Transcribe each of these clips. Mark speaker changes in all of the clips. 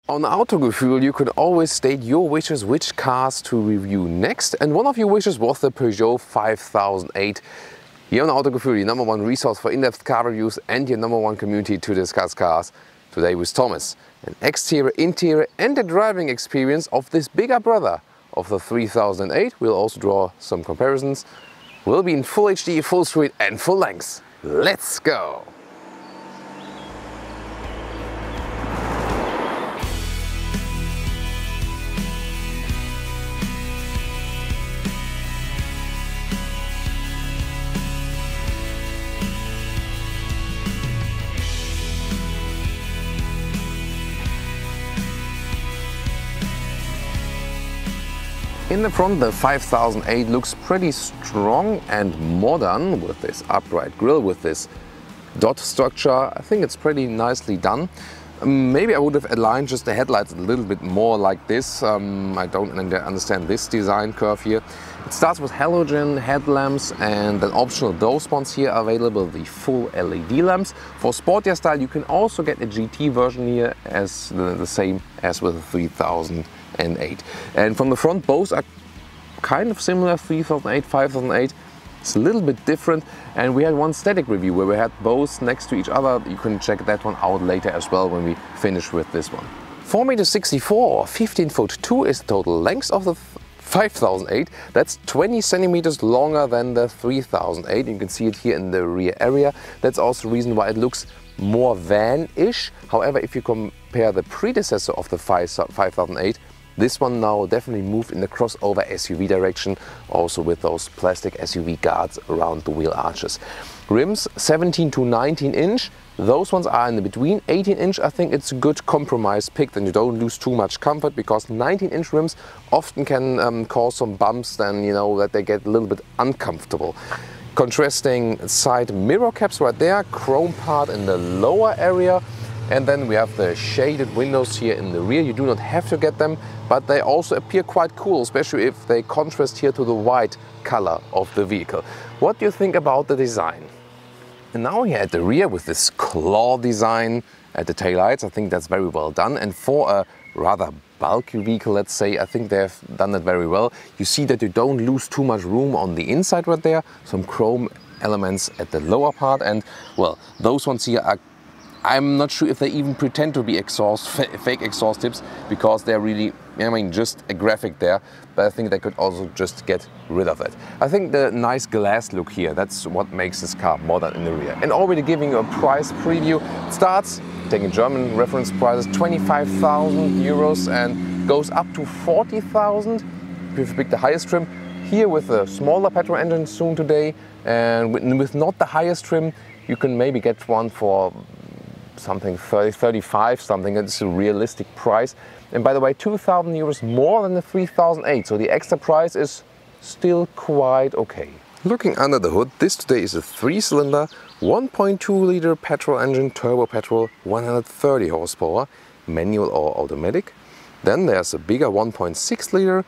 Speaker 1: On Autogefühl you can always state your wishes which cars to review next, and one of your wishes was the Peugeot 5008. Here on Autogefühl, your #1 resource for in-depth car reviews and your #1 community to discuss cars. Today with Thomas, an exterior, interior and the driving experience of this bigger brother of the 3008. We'll also draw some comparisons. We'll be in full HD, full screen and full length. Let's go! In the front, the 5008 looks pretty strong and modern with this upright grille, with this dot structure. I think it's pretty nicely done. Maybe I would have aligned just the headlights a little bit more like this. I don't understand this design curve here. It starts with halogen headlamps and an optional those spots here are available, the full LED lamps. For sportier style you can also get a GT version here as the same as with the 3008. And from the front both are kind of similar, 3008, 5008. It's a little bit different, and we had one static review where we had both next to each other. You can check that one out later as well when we finish with this one. 4,64 or 15'2" is the total length of the 5008. That's 20 centimeters longer than the 3008. You can see it here in the rear area. That's also the reason why it looks more van-ish. However, if you compare the predecessor of the 5008, this one now definitely moved in the crossover SUV direction, also with those plastic SUV guards around the wheel arches. Rims 17 to 19 inch, those ones are in the between. 18 inch, I think it's a good compromise pick, and you don't lose too much comfort, because 19 inch rims often can cause some bumps, then you know that they get a little bit uncomfortable. Contrasting side mirror caps right there, chrome part in the lower area. And then we have the shaded windows here in the rear. You do not have to get them, but they also appear quite cool, especially if they contrast here to the white color of the vehicle. What do you think about the design? And now here at the rear with this claw design at the taillights, I think that's very well done. And for a rather bulky vehicle, let's say, I think they've done it very well. You see that you don't lose too much room on the inside right there. Some chrome elements at the lower part, and well, those ones here are, I'm not sure if they even pretend to be fake exhaust tips, because they're really, I mean, just a graphic there. But I think they could also just get rid of it. I think the nice glass look here, that's what makes this car modern in the rear. And already giving you a price preview, it starts, taking German reference prices, 25,000 euros and goes up to 40,000 if you pick the highest trim. Here with a smaller petrol engine soon today, and with not the highest trim, you can maybe get one for something 30, 35 something. It's a realistic price. And by the way, 2,000 euros more than the 3008, so the extra price is still quite okay. Looking under the hood, this today is a 3-cylinder 1.2 liter petrol engine, turbo petrol, 130 horsepower, manual or automatic. Then there's a bigger 1.6 liter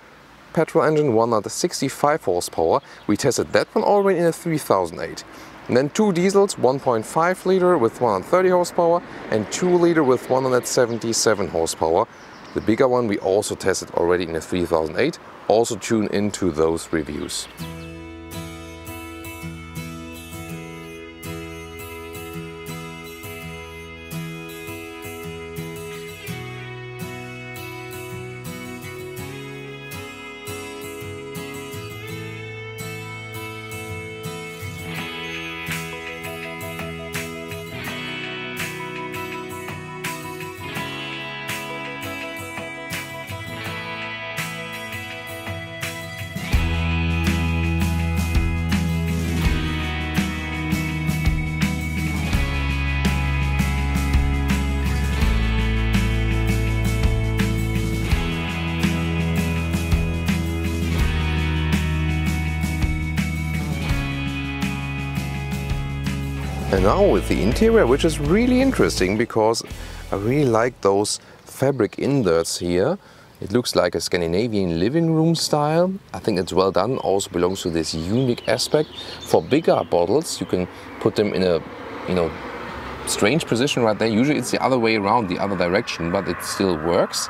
Speaker 1: petrol engine, 165 horsepower. We tested that one already in a 3008. And then 2 diesels, 1.5 liter with 130 horsepower and 2 liter with 177 horsepower. The bigger one we also tested already in a 3008. Also tune into those reviews. And now with the interior, which is really interesting because I really like those fabric inserts here. It looks like a Scandinavian living room style. I think it's well done, also belongs to this unique aspect. For bigger bottles, you can put them in a, strange position right there. Usually it's the other way around, the other direction, but it still works.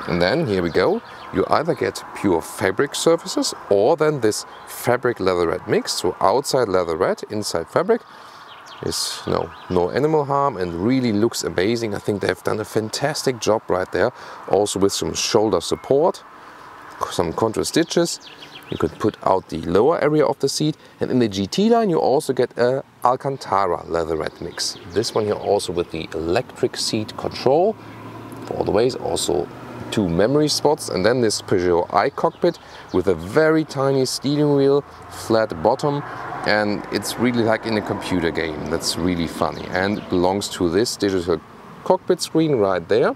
Speaker 1: And then here we go. You either get pure fabric surfaces or then this fabric leatherette mix. So outside leatherette, inside fabric. Is no animal harm and really looks amazing. I think they've done a fantastic job right there. Also with some shoulder support, some contour stitches. You could put out the lower area of the seat, and in the GT line you also get a Alcantara leatherette mix. This one here also with the electric seat control for all the ways, also 2 memory spots, and then this Peugeot Cockpit with a very tiny steering wheel, flat bottom, and it's really like in a computer game. That's really funny, and it belongs to this digital cockpit screen right there,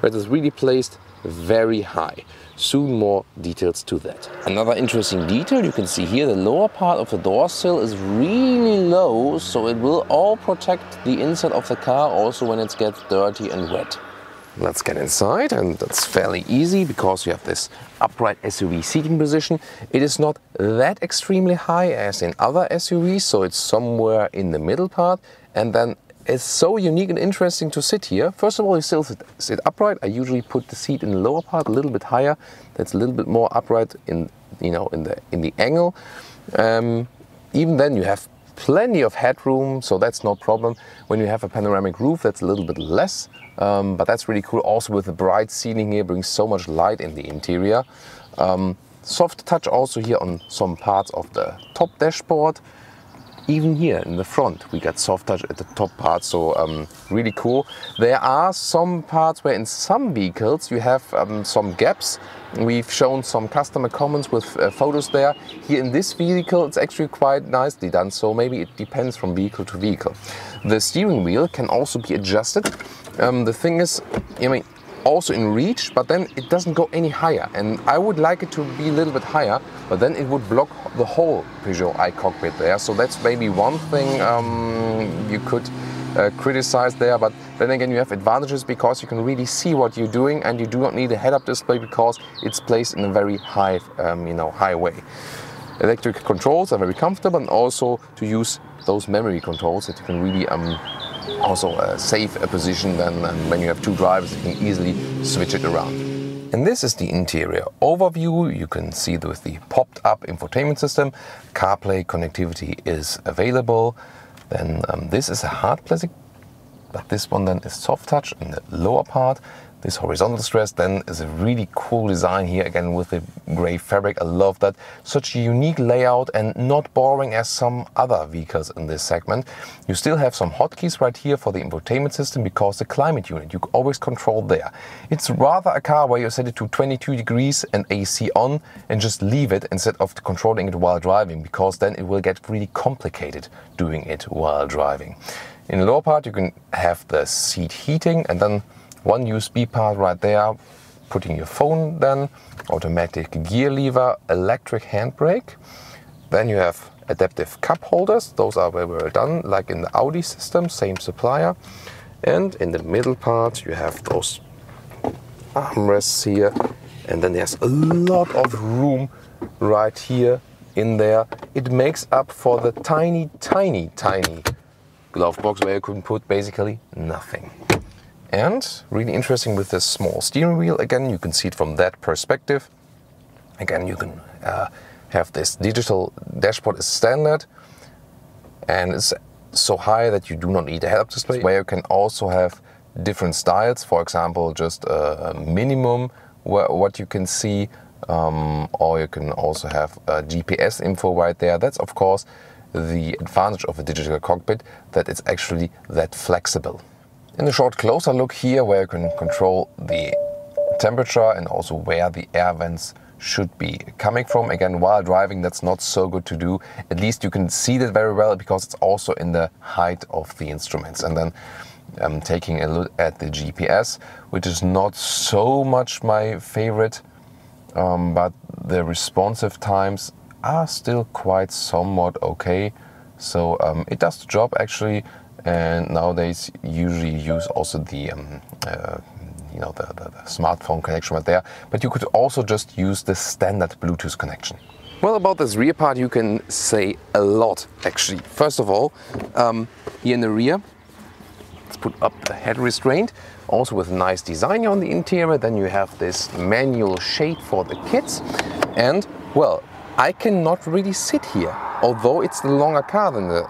Speaker 1: where it is really placed very high. Soon more details to that. Another interesting detail you can see here, the lower part of the door sill is really low, so it will all protect the inside of the car also when it gets dirty and wet. Let's get inside, and that's fairly easy because you have this upright SUV seating position. It is not that extremely high as in other SUVs, so it's somewhere in the middle part, and then it's so unique and interesting to sit here. First of all, you still sit upright. I usually put the seat in the lower part a little bit higher. That's a little bit more upright in the angle. Even then you have plenty of headroom, so that's no problem. When you have a panoramic roof, that's a little bit less, but that's really cool. Also with the bright ceiling here, brings so much light in the interior. Soft touch also here on some parts of the top dashboard. Even here in the front we got soft touch at the top part, so really cool. There are some parts where in some vehicles you have some gaps. We've shown some customer comments with photos there. Here in this vehicle it's actually quite nicely done, so maybe it depends from vehicle to vehicle. The steering wheel can also be adjusted. The thing is, I mean, also in reach, but then it doesn't go any higher, and I would like it to be a little bit higher, but then it would block the whole Peugeot Cockpit there. So that's maybe one thing you could criticize there, but then again you have advantages because you can really see what you're doing, and you do not need a head-up display because it's placed in a very high, high way. Electric controls are very comfortable, and also to use those memory controls that you can really also save a position. Then when you have 2 drivers, you can easily switch it around. And this is the interior overview. You can see with the popped up infotainment system, CarPlay connectivity is available. Then this is a hard plastic, but this one then is soft touch in the lower part. This horizontal stress then is a really cool design here, again with the gray fabric. I love that. Such a unique layout and not boring as some other vehicles in this segment. You still have some hotkeys right here for the infotainment system because the climate unit you always control there. It's rather a car where you set it to 22 degrees and AC on and just leave it instead of controlling it while driving, because then it will get really complicated doing it while driving. In the lower part you can have the seat heating, and then one USB part right there, putting your phone then, automatic gear lever, electric handbrake. Then you have adaptive cup holders. Those are very well done, like in the Audi system, same supplier. And in the middle part you have those armrests here. And then there's a lot of room right here in there. It makes up for the tiny, tiny, tiny glove box where you can put basically nothing. And really interesting with this small steering wheel, again you can see it from that perspective. Again you can have this digital dashboard as standard, and it's so high that you do not need a head-up display, where you can also have different styles, for example just a minimum what you can see, or you can also have GPS info right there. That's of course the advantage of a digital cockpit, that it's actually that flexible. In a short closer look here, where you can control the temperature and also where the air vents should be coming from. Again, while driving that's not so good to do. At least you can see that very well because it's also in the height of the instruments. And then taking a look at the GPS, which is not so much my favorite, but the responsive times are still quite somewhat okay. So it does the job actually. And nowadays usually use also the the smartphone connection right there, but you could also just use the standard Bluetooth connection. Well, about this rear part you can say a lot actually. First of all, here in the rear Let's put up the head restraint, also with nice design here on the interior. Then you have this manual shade for the kids. And, well, I cannot really sit here, although it's the longer car than the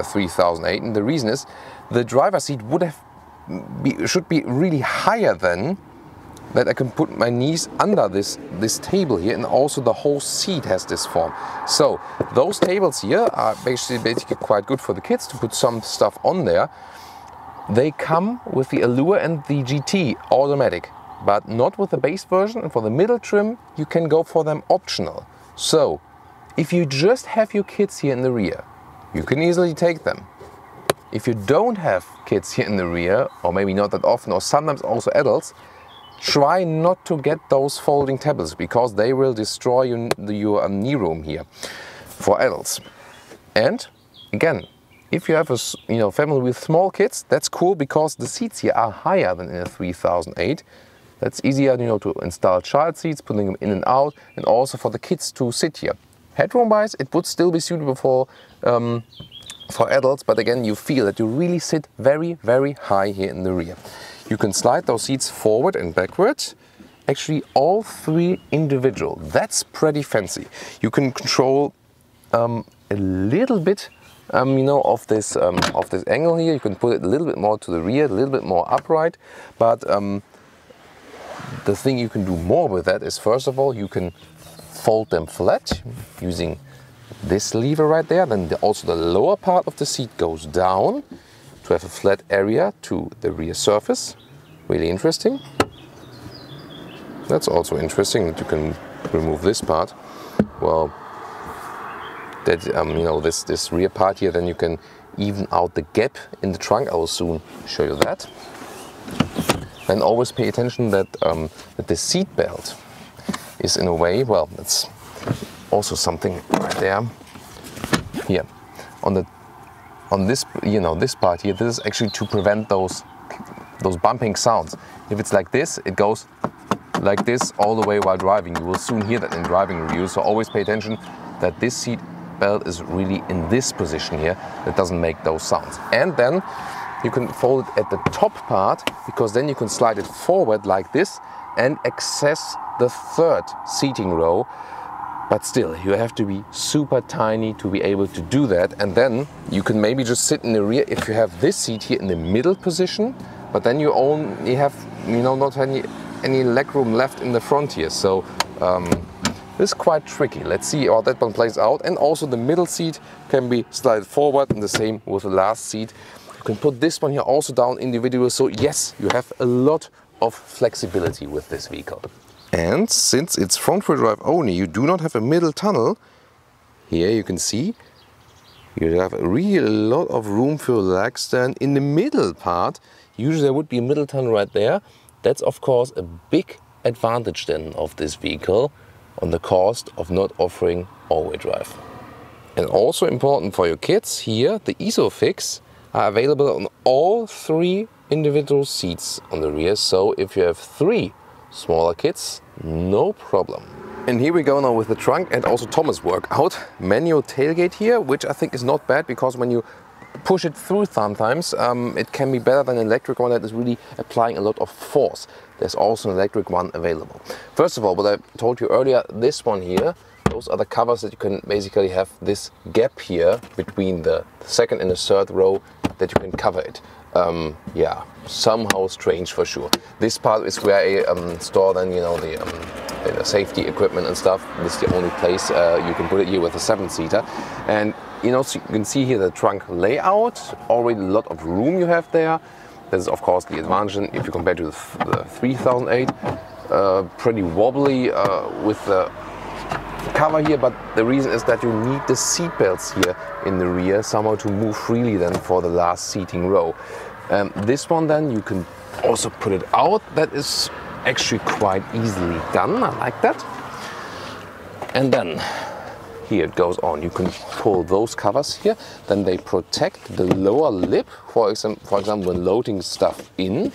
Speaker 1: 3008. And the reason is the driver's seat should be really higher than that I can put my knees under this table here, and also the whole seat has this form. So those tables here are basically quite good for the kids to put some stuff on there. They come with the Allure and the GT automatic, but not with the base version, and for the middle trim you can go for them optional. So if you just have your kids here in the rear, you can easily take them. If you don't have kids here in the rear, or maybe not that often, or sometimes also adults, try not to get those folding tablets, because they will destroy your knee room here for adults. And again, if you have a family with small kids, that's cool, because the seats here are higher than in a 3008. That's easier, to install child seats, putting them in and out, and also for the kids to sit here. Headroom wise, it would still be suitable for adults, but again, you feel that you really sit very, very high here in the rear. You can slide those seats forward and backwards. Actually, all three individual. That's pretty fancy. You can control a little bit, of this angle here. You can put it a little bit more to the rear, a little bit more upright. But the thing you can do more with that is, first of all, you can fold them flat using this lever right there. Then also the lower part of the seat goes down to have a flat area to the rear surface. Really interesting. That's also interesting that you can remove this part. Well, that this rear part here, then you can even out the gap in the trunk. I will soon show you that. And always pay attention that that the seat belt is in a way, well, that's also something right there. Here on this, this part here, this is actually to prevent those bumping sounds. If it's like this, it goes like this all the way while driving. You will soon hear that in driving reviews, so always pay attention that this seat belt is really in this position here, that doesn't make those sounds. And then you can fold it at the top part, because then you can slide it forward like this and access the third seating row. But still, you have to be super tiny to be able to do that. And then you can maybe just sit in the rear if you have this seat here in the middle position, but then you only have, not any leg room left in the front here. So this is quite tricky. Let's see how that one plays out. And also the middle seat can be slid forward, and the same with the last seat. You can put this one here also down individually. So yes, you have a lot of flexibility with this vehicle. And since it's front-wheel drive only, you do not have a middle tunnel. Here you can see you have a really lot of room for your leg stand in the middle part. Usually there would be a middle tunnel right there. That's of course a big advantage then of this vehicle on the cost of not offering all-wheel drive. And also important for your kids, here the ISOFIX are available on all three individual seats on the rear. So if you have three smaller kids, no problem. And here we go now with the trunk and also Thomas' workout. Manual tailgate here, which I think is not bad, because when you push it through sometimes, it can be better than an electric one that is really applying a lot of force. There's also an electric one available. First of all, what I told you earlier, this one here, those are the covers that you can basically have this gap here between the second and the third row that you can cover it. Yeah, somehow strange for sure. This part is where I store then, the safety equipment and stuff. This is the only place you can put it here with a 7-seater. And so you can see here the trunk layout, already a lot of room you have there. This is of course the advantage if you compare to the 3008. Pretty wobbly with the cover here, but the reason is that you need the seat belts here in the rear somehow to move freely then for the last seating row. This one then you can also put it out. That is actually quite easily done. I like that. And then here it goes on. You can pull those covers here, then they protect the lower lip, for example when loading stuff in.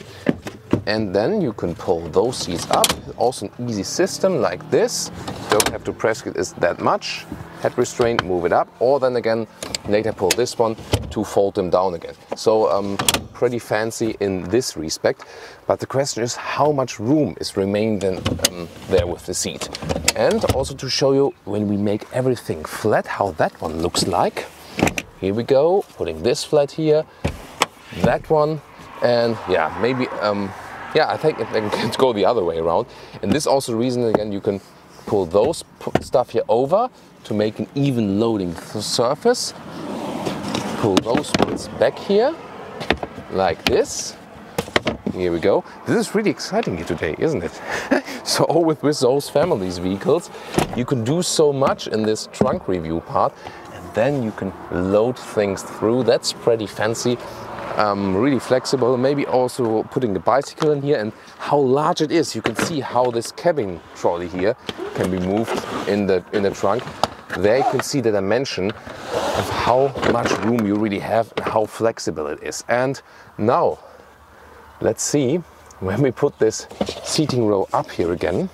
Speaker 1: and then you can pull those seats up. Also an easy system like this. Don't have to press it that much. Head restraint, move it up, or then again later pull this one to fold them down again. So pretty fancy in this respect. But the question is, how much room is remaining there with the seat? And also to show you when we make everything flat, how that one looks like. Here we go, putting this flat here, that one, and yeah, maybe yeah, I think it can go the other way around. And this also reason again, you can pull those stuff here over to make an even loading surface. Pull those ones back here, like this. Here we go. This is really exciting here today, isn't it? So with those families vehicles, you can do so much in this trunk review part, and then you can load things through. That's pretty fancy. Really flexible. Maybe also putting the bicycle in here, and how large it is. You can see how this cabin trolley here can be moved in the trunk. There you can see the dimension of how much room you really have and how flexible it is. And now let's see, when we put this seating row up here again,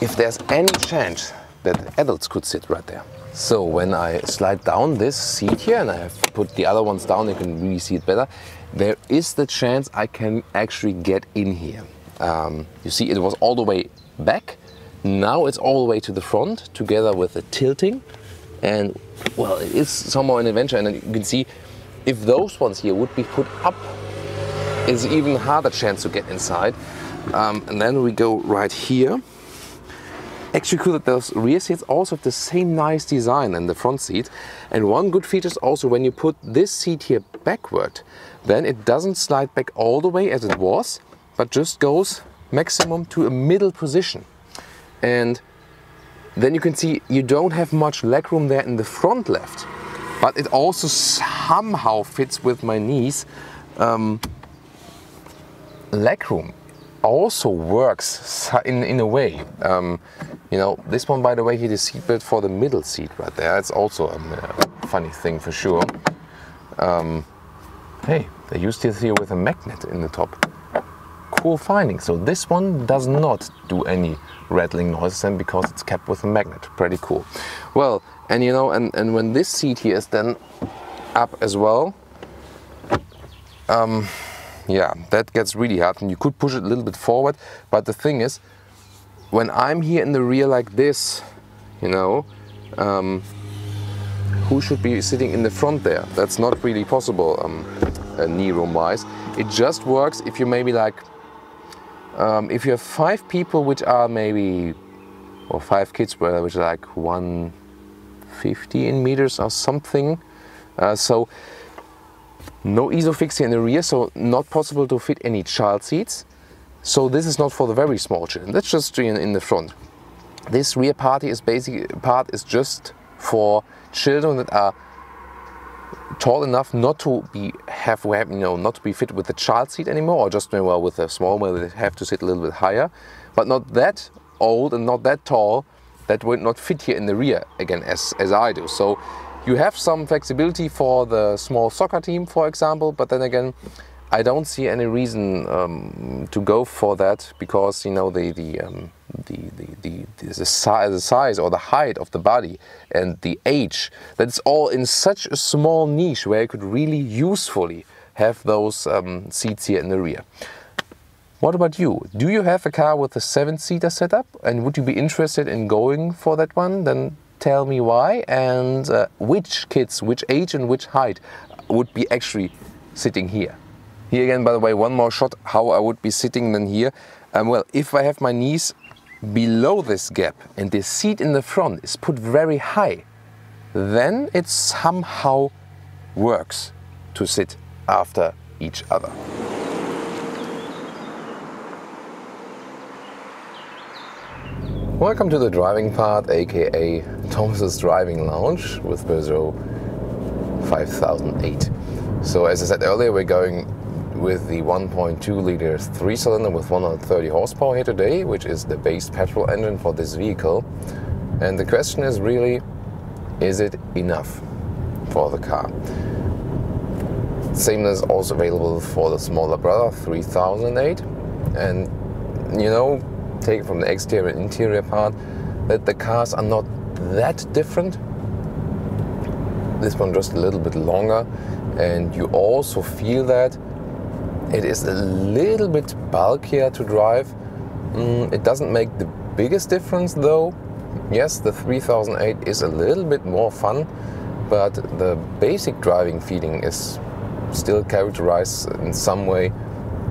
Speaker 1: if there's any chance that adults could sit right there. So when I slide down this seat here, and I have put the other ones down, you can really see it better, there is the chance I can actually get in here. You see, it was all the way back. Now it's all the way to the front, together with the tilting. And well, it is somehow an adventure. And you can see, if those ones here would be put up, it's even harder chance to get inside. And then we go right here. Actually cool that those rear seats also have the same nice design in the front seat. And one good feature is also when you put this seat here backward, then it doesn't slide back all the way as it was, but just goes maximum to a middle position. And then you can see you don't have much legroom there in the front left, but it also somehow fits with my knees. Legroom also works in a way. You know, this one, by the way, here, the seatbelt for the middle seat right there. It's also a funny thing for sure. Hey, they used it here with a magnet in the top. Cool finding. So this one does not do any rattling noises, and because it's kept with a magnet. Pretty cool. Well, and you know, and when this seat here is then up as well, yeah, that gets really hard, and you could push it a little bit forward. But the thing is, when I'm here in the rear like this, you know, who should be sitting in the front there? That's not really possible, knee room wise. It just works if you maybe like, if you have 5 people which are maybe, or 5 kids which are like 150 in meters or something. So no ISOFIX here in the rear, so not possible to fit any child seats. So this is not for the very small children. That's just in the front. This rear part is just for children that are tall enough not to be not to be fit with the child seat anymore, or just well with a small one they have to sit a little bit higher, but not that old and not that tall that would not fit here in the rear again as I do. So you have some flexibility for the small soccer team, for example, but then again, I don't see any reason to go for that, because you know the size or the height of the body and the age, that's all in such a small niche where you could really usefully have those seats here in the rear. What about you? Do you have a car with a 7-seater setup, and would you be interested in going for that one? Then tell me why, and which kids, which age and which height would be actually sitting here. Here again, by the way, one more shot how I would be sitting then here. Well, if I have my knees below this gap and the seat in the front is put very high, then it somehow works to sit after each other. Welcome to the driving part, aka Thomas's Driving Lounge with Peugeot 5008. So as I said earlier, we're going with the 1.2 liter 3-cylinder with 130 horsepower here today, which is the base petrol engine for this vehicle. And the question is really, is it enough for the car? Same is also available for the smaller brother, 3008. And you know, take from the exterior and interior part, that the cars are not that different. This one just a little bit longer, and you also feel that it is a little bit bulkier to drive. It doesn't make the biggest difference though. Yes, the 3008 is a little bit more fun, but the basic driving feeling is still characterized in some way,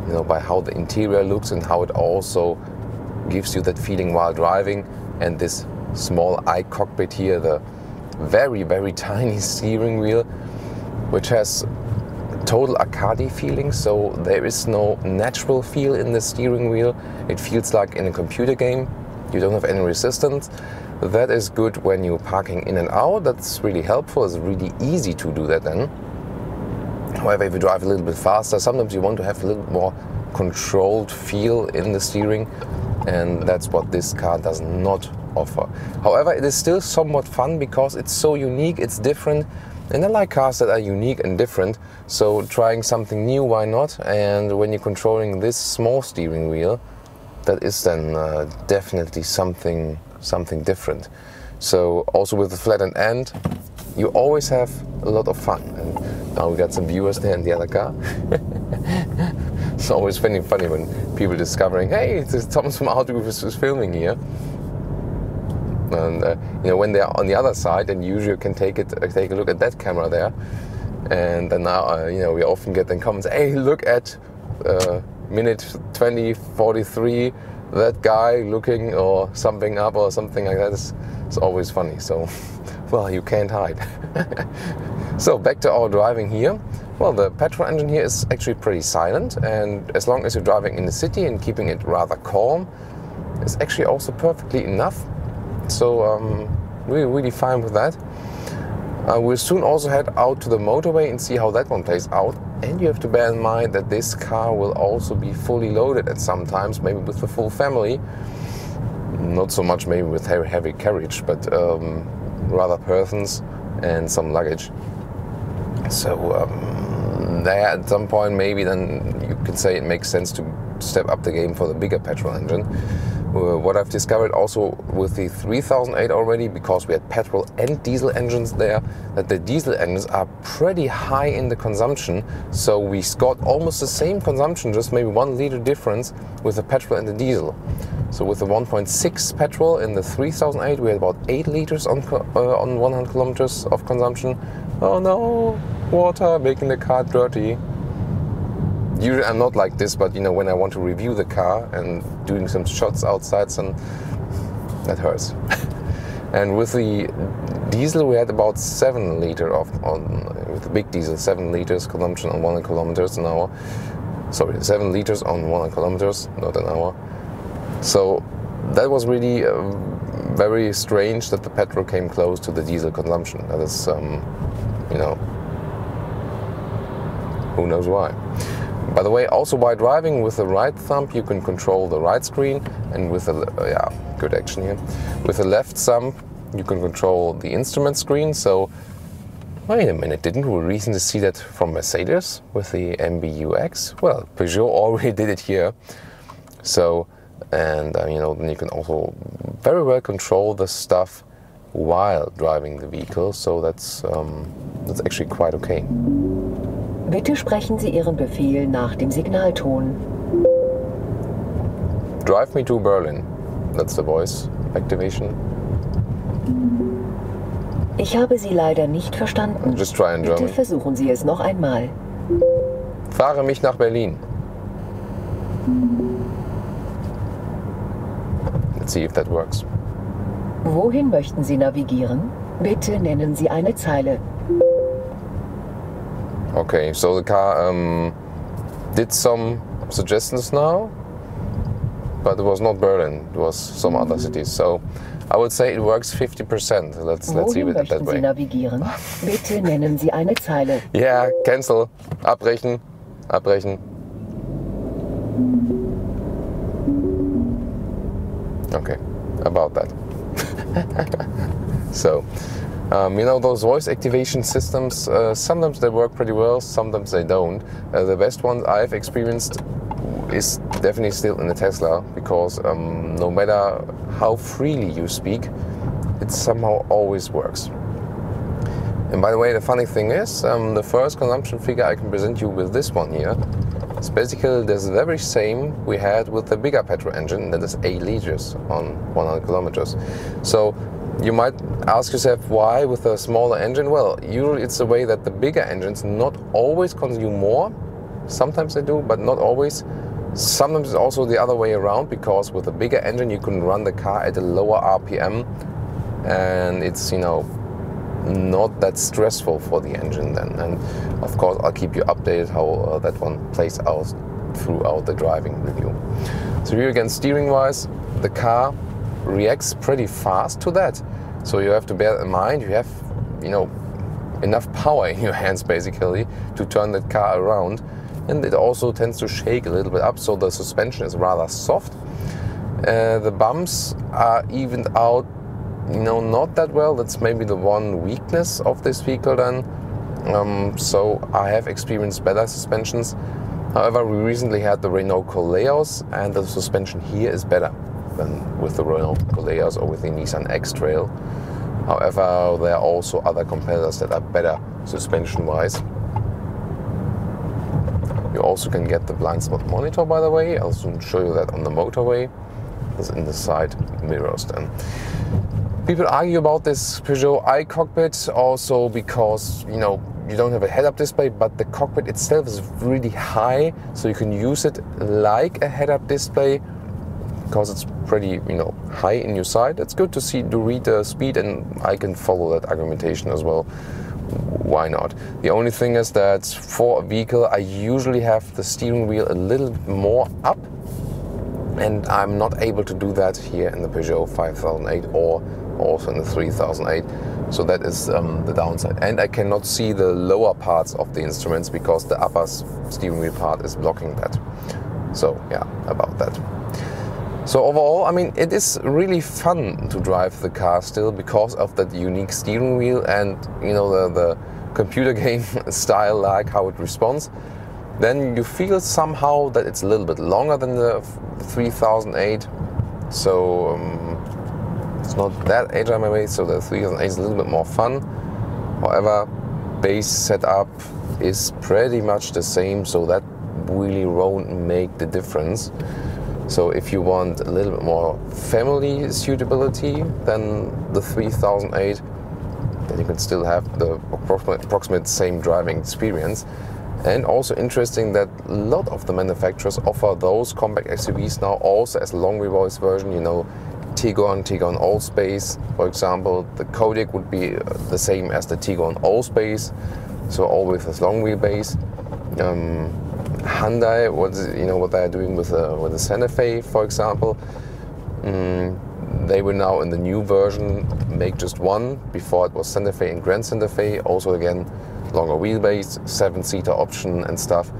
Speaker 1: you know, by how the interior looks and how it also gives you that feeling while driving. And this small cockpit here, the very, very tiny steering wheel, which has total arcade feeling, so there is no natural feel in the steering wheel. It feels like in a computer game. You don't have any resistance. That is good when you're parking in and out. That's really helpful. It's really easy to do that then. However, if you drive a little bit faster, sometimes you want to have a little more controlled feel in the steering, and that's what this car does not offer. However, it is still somewhat fun because it's so unique, it's different, and I like cars that are unique and different, so trying something new, why not? And when you're controlling this small steering wheel, that is then definitely something different. So also with the flattened end, you always have a lot of fun. And now we got some viewers there in the other car. It's always funny when people discovering, hey, it's Thomas from Autogefühl is filming here. And you know, when they're on the other side, then usually you can take a look at that camera there. And then now, you know, we often get then comments, hey, look at minute 20:43, that guy looking or something up or something like that. It's always funny. So, well, you can't hide. So back to our driving here. Well, the petrol engine here is actually pretty silent, and as long as you're driving in the city and keeping it rather calm, it's actually also perfectly enough. So we're really fine with that. We'll soon also head out to the motorway and see how that one plays out. And you have to bear in mind that this car will also be fully loaded at some times, maybe with the full family. Not so much maybe with heavy carriage, but rather persons and some luggage. So there at some point maybe then you can say it makes sense to step up the game for the bigger petrol engine. What I've discovered also with the 3008 already, because we had petrol and diesel engines there, that the diesel engines are pretty high in the consumption. So we got almost the same consumption, just maybe 1 liter difference with the petrol and the diesel. So with the 1.6 petrol in the 3008, we had about 8 liters on 100 kilometers of consumption. Oh no, water making the car dirty. Usually I'm not like this, but you know, when I want to review the car and doing some shots outside, that hurts. And with the diesel, we had about 7 liter with the big diesel, 7 liters consumption on 100 kilometers an hour. Sorry, 7 liters on 100 kilometers, not an hour. So that was really very strange that the petrol came close to the diesel consumption. That is, you know, who knows why. By the way, also by driving with the right thumb, you can control the right screen, and with the good action here. With the left thumb, you can control the instrument screen. So, wait a minute, didn't we recently see that from Mercedes with the MBUX? Well, Peugeot already did it here. So, and you know, then you can also very well control the stuff while driving the vehicle. So that's actually quite okay.
Speaker 2: Bitte sprechen Sie Ihren Befehl nach dem Signalton.
Speaker 1: Drive me to Berlin. That's the voice activation.
Speaker 2: Ich habe Sie leider nicht verstanden.
Speaker 1: Just try in German.
Speaker 2: Bitte versuchen Sie es noch einmal.
Speaker 1: Fahre mich nach Berlin. Let's see if that works.
Speaker 2: Wohin möchten Sie navigieren? Bitte nennen Sie eine Zeile.
Speaker 1: Okay, so the car did some suggestions now, but it was not Berlin, it was some other cities. So I would say it works 50%. Let's see it that way.
Speaker 2: Wohin möchten Sie navigieren? Bitte nennen Sie eine Zeile.
Speaker 1: Yeah, cancel. Abbrechen. Abbrechen. Okay, about that. So You know, those voice activation systems, sometimes they work pretty well, sometimes they don't. The best one I've experienced is definitely still in the Tesla, because no matter how freely you speak, it somehow always works. And by the way, the funny thing is, the first consumption figure I can present you with this one here is basically the very same we had with the bigger petrol engine, that is 8 liters on 100 kilometers. So you might ask yourself, why with a smaller engine? Well, usually it's the way that the bigger engines not always consume more. Sometimes they do, but not always. Sometimes it's also the other way around, because with a bigger engine you can run the car at a lower RPM, and it's, you know, not that stressful for the engine then. And of course I'll keep you updated how that one plays out throughout the driving review. So here again, steering wise, the car reacts pretty fast to that. So you have to bear in mind, you have, you know, enough power in your hands basically to turn that car around. And it also tends to shake a little bit up, so the suspension is rather soft. The bumps are evened out, you know, not that well. That's maybe the one weakness of this vehicle then. So I have experienced better suspensions. However, we recently had the Renault Koleos, and the suspension here is better than with the Renault Koleos or with the Nissan X-Trail. However, there are also other competitors that are better suspension-wise. You also can get the blind spot monitor, by the way. I'll soon show you that on the motorway. It's in the side mirrors then. People argue about this Peugeot iCockpit also because, you know, you don't have a head-up display, but the cockpit itself is really high, so you can use it like a head-up display because it's pretty, you know, high in your sight. It's good to read the speed, and I can follow that argumentation as well. Why not? The only thing is that for a vehicle I usually have the steering wheel a little bit more up, and I'm not able to do that here in the Peugeot 5008 or also in the 3008. So that is the downside. And I cannot see the lower parts of the instruments because the upper steering wheel part is blocking that. So yeah, about that. So overall, I mean, it is really fun to drive the car still because of that unique steering wheel and, you know, the computer game style, like how it responds. Then you feel somehow that it's a little bit longer than the 3008. So it's not that agile maybe, so the 3008 is a little bit more fun. However, base setup is pretty much the same, so that really won't make the difference. So if you want a little bit more family suitability than the 3008, then you can still have the approximate same driving experience. And also interesting that a lot of the manufacturers offer those compact SUVs now also as a long wheelbase version. You know, Tiguan Allspace, for example. The Kodiaq would be the same as the Tiguan Allspace, so always as long wheelbase. Hyundai, what they are doing with the Santa Fe, for example. They will now in the new version make just one. Before it was Santa Fe and Grand Santa Fe. Also again, longer wheelbase, 7-seater option and stuff.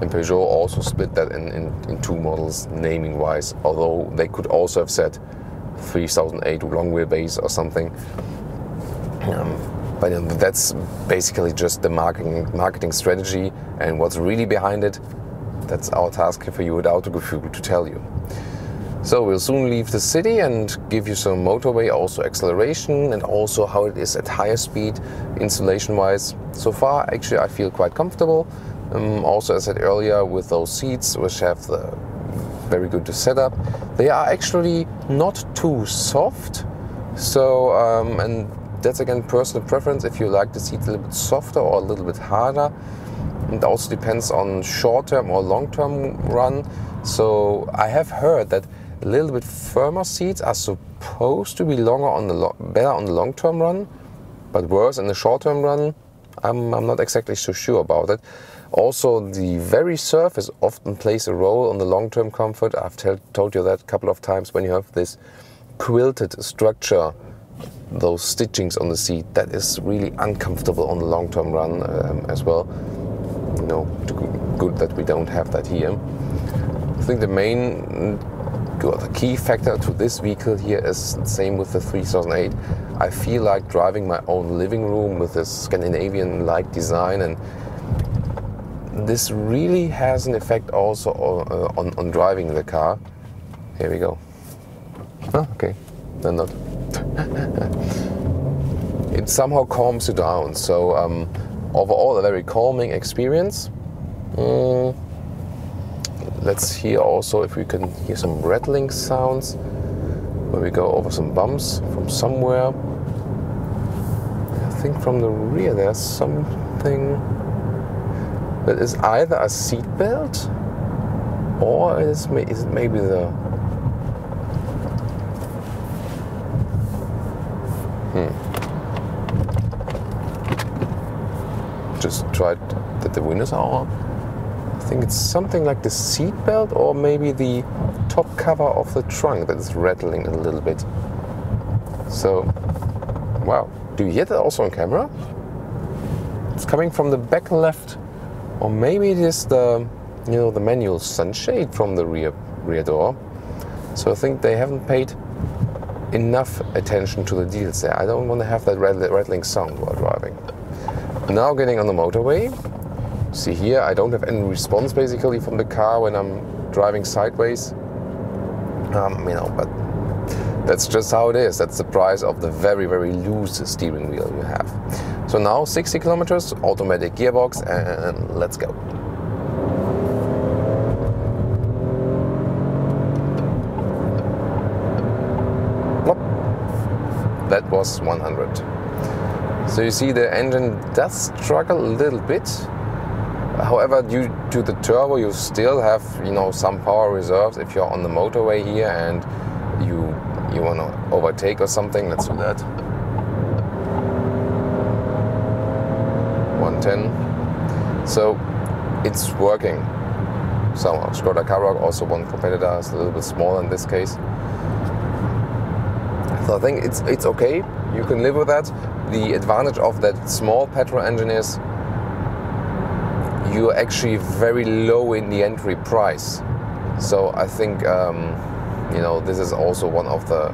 Speaker 1: And Peugeot also split that in two models, naming wise. Although they could also have said 3008 long wheelbase or something. But that's basically just the marketing strategy, and what's really behind it, that's our task for you at Autogefühl to tell you. So we'll soon leave the city and give you some motorway, also acceleration, and also how it is at higher speed, installation-wise. So far, actually, I feel quite comfortable. Also, as I said earlier, with those seats, which have the very good setup, they are actually not too soft. So, and that's again personal preference, if you like the seat a little bit softer or a little bit harder. It also depends on short-term or long-term run. So I have heard that a little bit firmer seats are supposed to be longer on better on the long-term run, but worse in the short-term run. I'm not exactly so sure about it. Also, the very surface often plays a role on the long-term comfort. I've told you that a couple of times. When you have this quilted structure, those stitchings on the seat, that is really uncomfortable on the long-term run as well. You know, good that we don't have that here. I think the key factor to this vehicle here is the same with the 3008. I feel like driving my own living room with this Scandinavian-like design, and this really has an effect also on driving the car. Here we go. Oh, okay, then not. It somehow calms you down, so overall a very calming experience. Let's hear also if we can hear some rattling sounds when we go over some bumps from somewhere. I think from the rear there's something that is either a seat belt or is it maybe the... Just tried that the windows are on. I think it's something like the seat belt or maybe the top cover of the trunk that is rattling a little bit. So, wow. Do you hear that also on camera? It's coming from the back left, or maybe it is the, you know, the manual sunshade from the rear door. So I think they haven't paid enough attention to the details there. I don't want to have that rattling sound while driving. Now getting on the motorway. See here, I don't have any response basically from the car when I'm driving sideways. You know, but that's just how it is. That's the price of the very, very loose steering wheel you have. So now 60 kilometers, automatic gearbox, and let's go. Plop. That was 100. So you see the engine does struggle a little bit. However, due to the turbo, you still have, you know, some power reserves if you're on the motorway here and you want to overtake or something. Let's do that. 110. So it's working somehow. Skoda Karoq, also one competitor, is a little bit smaller in this case. So I think it's okay. You can live with that. The advantage of that small petrol engine is you're actually very low in the entry price. So I think you know, this is also one of the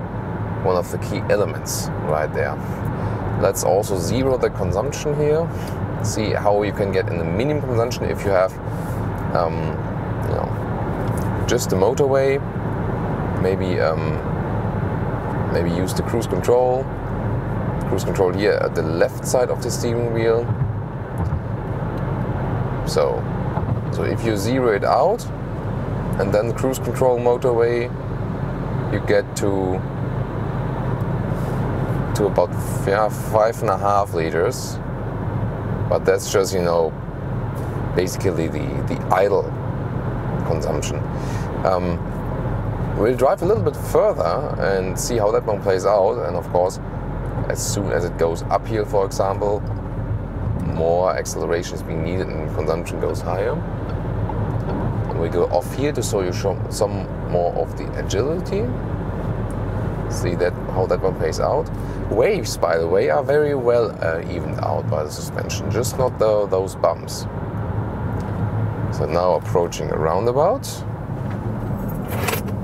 Speaker 1: key elements right there. Let's also zero the consumption here. See how you can get in the minimum consumption if you have you know, just the motorway. Maybe use the cruise control. Cruise control here at the left side of the steering wheel. So if you zero it out and then cruise control motorway, you get to about 5.5 liters. But that's just, you know, basically the idle consumption. We'll drive a little bit further and see how that one plays out. And of course, as soon as it goes uphill, for example, more acceleration is being needed and consumption goes higher. And we go off here to show you some more of the agility. See that how that one plays out. Waves, by the way, are very well evened out by the suspension, just not those bumps. So now approaching a roundabout.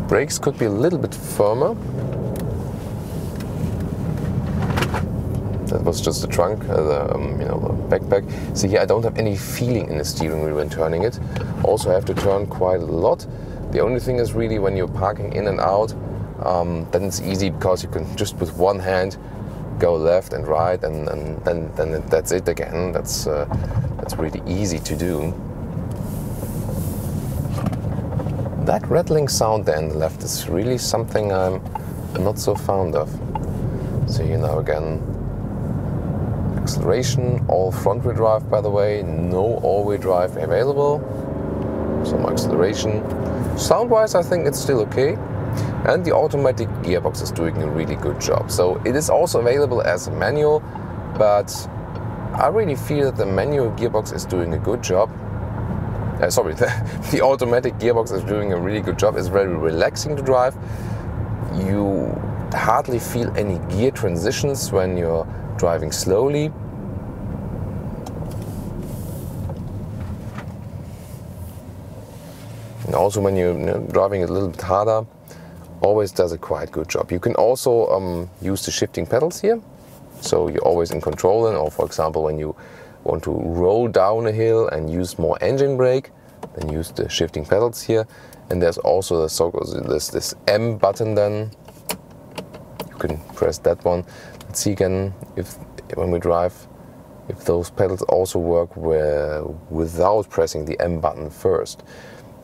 Speaker 1: Brakes could be a little bit firmer. That was just the trunk, you know, the backpack. See here, I don't have any feeling in the steering wheel when turning it. Also have to turn quite a lot. The only thing is really when you're parking in and out, then it's easy because you can just with one hand go left and right, and then that's it again. That's really easy to do. That rattling sound there on the left is really something I'm not so fond of. So here now again, acceleration, all front wheel drive by the way, no all wheel drive available. Some acceleration. Sound wise I think it's still okay. And the automatic gearbox is doing a really good job. So it is also available as a manual, but I really feel that the manual gearbox is doing a good job. The automatic gearbox is doing a really good job. It's very relaxing to drive. You hardly feel any gear transitions when you're driving slowly. And also when you're driving a little bit harder, always does a quite good job. You can also use the shifting pedals here. so you're always in control. And or for example, when you want to roll down a hill and use more engine brake, then use the shifting pedals here. And there's also this M button. Then you can press that one. Let's see again if when we drive, if those pedals also work without pressing the M button first.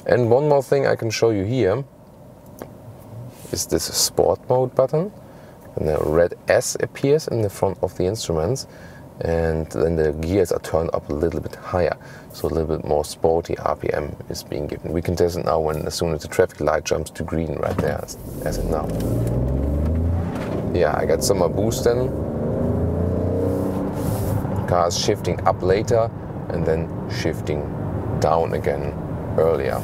Speaker 1: And one more thing I can show you here is this sport mode button, and the red S appears in the front of the instruments, and then the gears are turned up a little bit higher, so a little bit more sporty RPM is being given. We can test it now as soon as the traffic light jumps to green right there, as it now. Yeah, I got some more boost then. Cars shifting up later and then shifting down again earlier.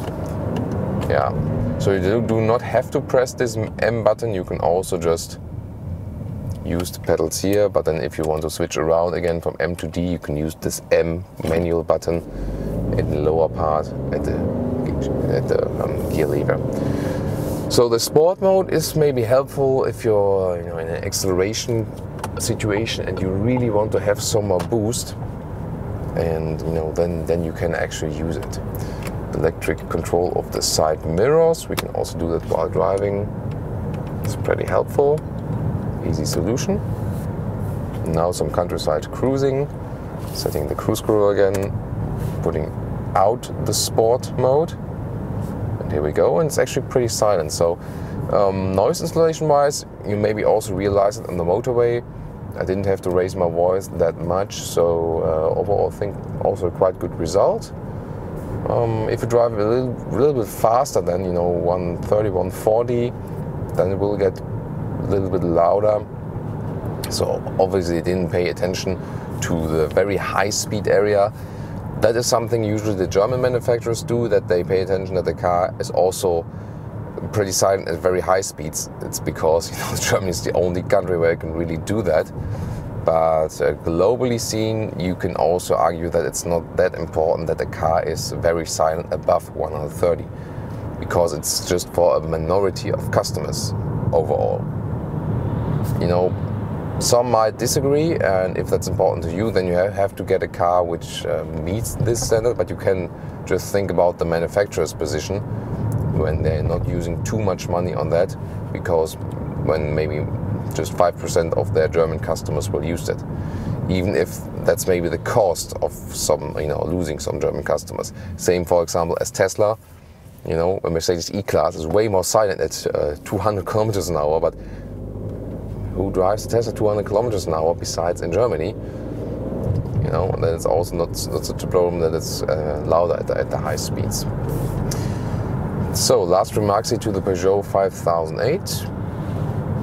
Speaker 1: Yeah, so you do not have to press this M button. You can also just use the pedals here, but then if you want to switch around again from M to D, you can use this M manual button in the lower part at the gear lever. So the sport mode is maybe helpful if you're in an acceleration situation and you really want to have some more boost, and then you can actually use it. Electric control of the side mirrors, we can also do that while driving. It's pretty helpful, easy solution. Now some countryside cruising, setting the cruise control again, putting out the sport mode, and here we go. And it's actually pretty silent, so noise installation wise, you maybe also realize it on the motorway. I didn't have to raise my voice that much, so overall I think also a quite good result. If you drive a little bit faster than 130, 140, then it will get a little bit louder. So obviously didn't pay attention to the very high speed area. That is something usually the German manufacturers do, that they pay attention that the car is also pretty silent at very high speeds. It's because Germany is the only country where you can really do that. But globally seen, you can also argue that it's not that important that the car is very silent above 130, because it's just for a minority of customers overall. Some might disagree, and if that's important to you, then you have to get a car which meets this standard, but you can just think about the manufacturer's position when they're not using too much money on that, because when maybe just 5% of their German customers will use that, even if that's maybe the cost of some, losing some German customers. Same, for example, as Tesla. A Mercedes E-Class is way more silent at 200 kilometers an hour, but who drives a Tesla 200 kilometers an hour besides in Germany? And then it's also not such a problem that it's louder at the high speeds. So last remarks here to the Peugeot 5008.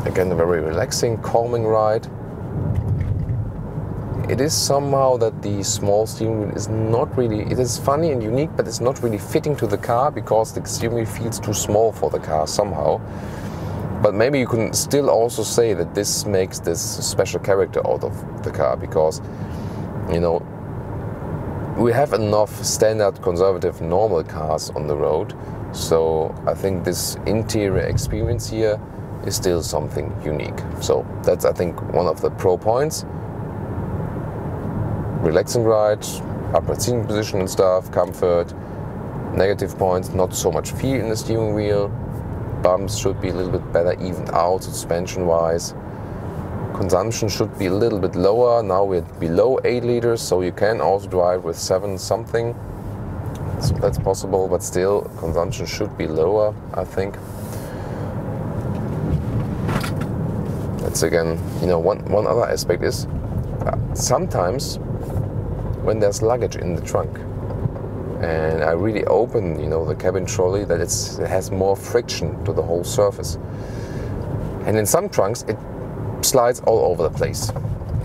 Speaker 1: Again, a very relaxing, calming ride. It is somehow that the small steering wheel is not really, it is funny and unique, but it's not really fitting to the car because the steering wheel feels too small for the car somehow. But maybe you can still also say that this makes this special character out of the car, because, we have enough standard conservative normal cars on the road. So I think this interior experience here is still something unique. So that's, I think, one of the pro points. Relaxing ride, upright seating position and stuff, comfort. Negative points, not so much feel in the steering wheel. Bumps should be a little bit better evened out suspension wise. Consumption should be a little bit lower. Now we're below 8 liters, so you can also drive with 7 something. So that's possible, but still consumption should be lower, I think. That's again, one other aspect is sometimes when there's luggage in the trunk and I really open, the cabin trolley, that it has more friction to the whole surface. And in some trunks it slides all over the place.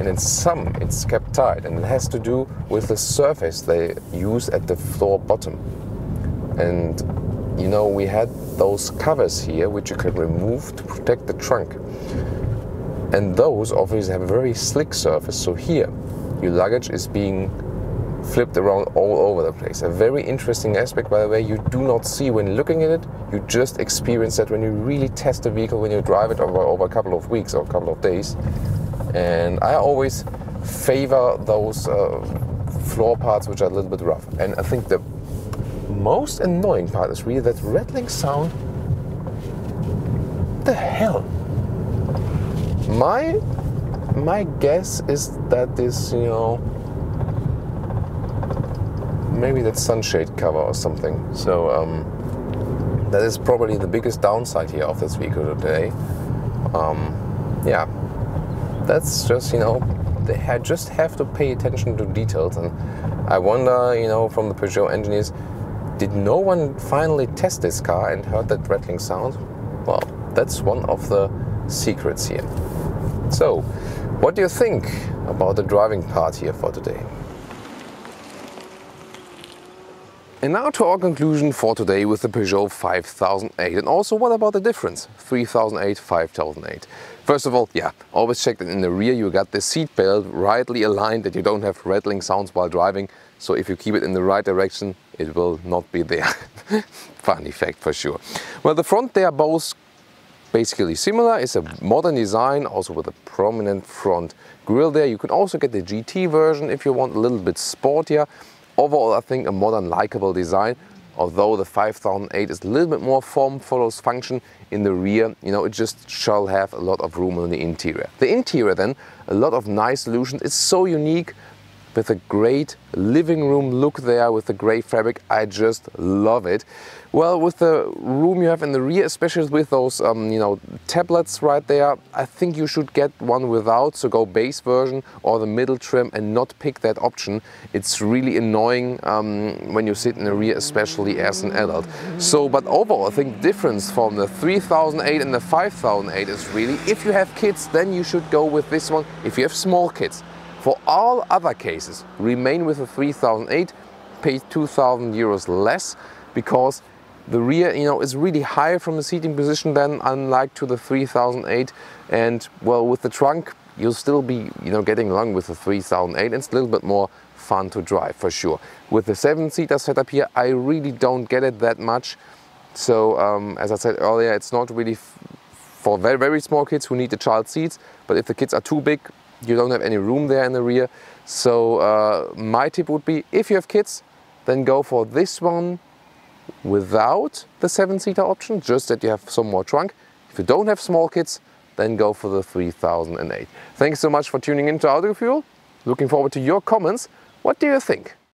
Speaker 1: And in some it's kept tight, and it has to do with the surface they use at the floor bottom. And we had those covers here which you can remove to protect the trunk. And those obviously have a very slick surface, so here your luggage is being flipped around all over the place. A very interesting aspect, by the way, you do not see when looking at it, you just experience that when you really test the vehicle, when you drive it over a couple of weeks or a couple of days. And I always favor those floor parts which are a little bit rough. And I think the most annoying part is really that rattling sound. What the hell? My guess is that this, you know, maybe that sunshade cover or something. So that is probably the biggest downside here of this vehicle today. Yeah, that's just, you know, they just have to pay attention to details. And I wonder, you know, from the Peugeot engineers, did no one finally test this car and heard that rattling sound? Well, that's one of the secrets here. So, what do you think about the driving part here for today? And now to our conclusion for today with the Peugeot 5008. And also, what about the difference? 3008, 5008. First of all, yeah, always check that in the rear you got the seat belt rightly aligned, that you don't have rattling sounds while driving. So if you keep it in the right direction, it will not be there. Funny fact for sure. Well, the front, they are both basically similar. It's a modern design, also with a prominent front grille there. You can also get the GT version if you want a little bit sportier. Overall, I think a modern, likable design. Although the 5008 is a little bit more form follows function in the rear, you know, it just shall have a lot of room in the interior. The interior then, a lot of nice solutions. It's so unique, with a great living room look there with the grey fabric. I just love it. Well, with the room you have in the rear, especially with those you know, tablets right there, I think you should get one without, so go base version or the middle trim and not pick that option. It's really annoying when you sit in the rear, especially as an adult. So, but overall, I think the difference from the 3008 and the 5008 is really, if you have kids, then you should go with this one. If you have small kids, for all other cases, remain with the 3008, pay 2,000 euros less, because the rear, you know, is really high from the seating position then, unlike to the 3008. And well, with the trunk, you'll still be, you know, getting along with the 3008. It's a little bit more fun to drive for sure. With the 7-seater setup here, I really don't get it that much. So as I said earlier, it's not really for very, very small kids who need the child seats. But if the kids are too big, you don't have any room there in the rear. So my tip would be, if you have kids, then go for this one without the 7-seater option, just that you have some more trunk. If you don't have small kids, then go for the 3008. Thanks so much for tuning in to Autogefühl. Looking forward to your comments. What do you think?